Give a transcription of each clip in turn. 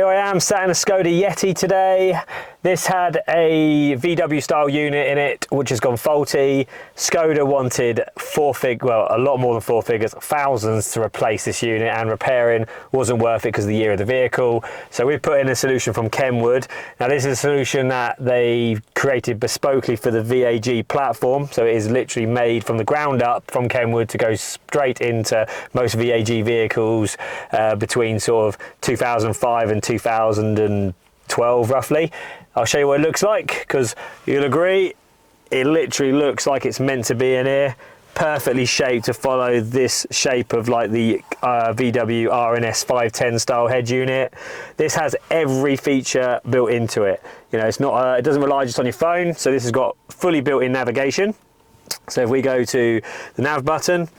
Here I am sat in a Skoda Yeti today. This had a VW style unit in it which has gone faulty. Skoda wanted a lot more than four figures, thousands to replace this unit, and repairing wasn't worth it because of the year of the vehicle. So we put in a solution from Kenwood. Now this is a solution that they created bespokely for the VAG platform, so it is literally made from the ground up from Kenwood to go straight into most VAG vehicles between sort of 2005 and 2012 roughly. I'll show you what it looks like, because you'll agree it literally looks like it's meant to be in here, perfectly shaped to follow this shape of like the VW RNS 510 style head unit. This has every feature built into it. You know, it's not it doesn't rely just on your phone, so this has got fully built-in navigation. So if we go to the nav button,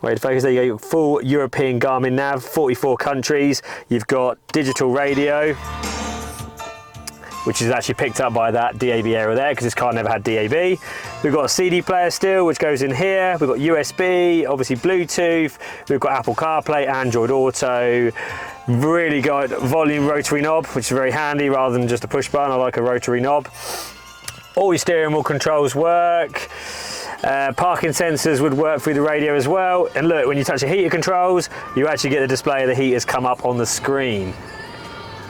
wait to focus, there you go, full European Garmin nav, 44 countries. You've got digital radio, which is actually picked up by that DAB area there, because this car never had DAB. We've got a CD player still, which goes in here. We've got USB, obviously Bluetooth. We've got Apple CarPlay, Android Auto. Really good volume rotary knob, which is very handy rather than just a push button. I like a rotary knob. All your steering wheel controls work. Parking sensors would work through the radio as well. And look, when you touch the heater controls, you actually get the display of the heaters come up on the screen,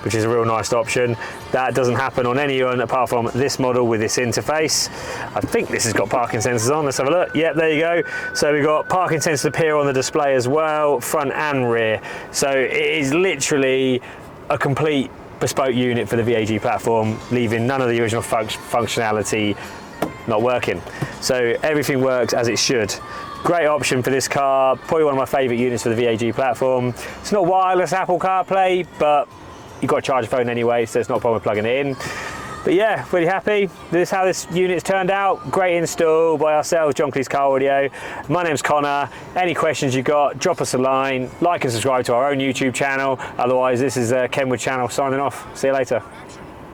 which is a real nice option. That doesn't happen on any one apart from this model with this interface. I think this has got parking sensors on. Let's have a look. Yep, there you go. So we've got parking sensors appear on the display as well, front and rear. So it is literally a complete bespoke unit for the VAG platform, leaving none of the original functionality not working. So everything works as it should. Great option for this car, probably one of my favourite units for the VAG platform. It's not wireless Apple CarPlay, but you've got to charge your phone anyway, so it's not a problem plugging it in. But yeah, really happy. This is how this unit's turned out. Great install by ourselves, John Cleese Car Audio. My name's Connor. Any questions you got, drop us a line. Like and subscribe to our own YouTube channel. Otherwise, this is Kenwood channel signing off. See you later.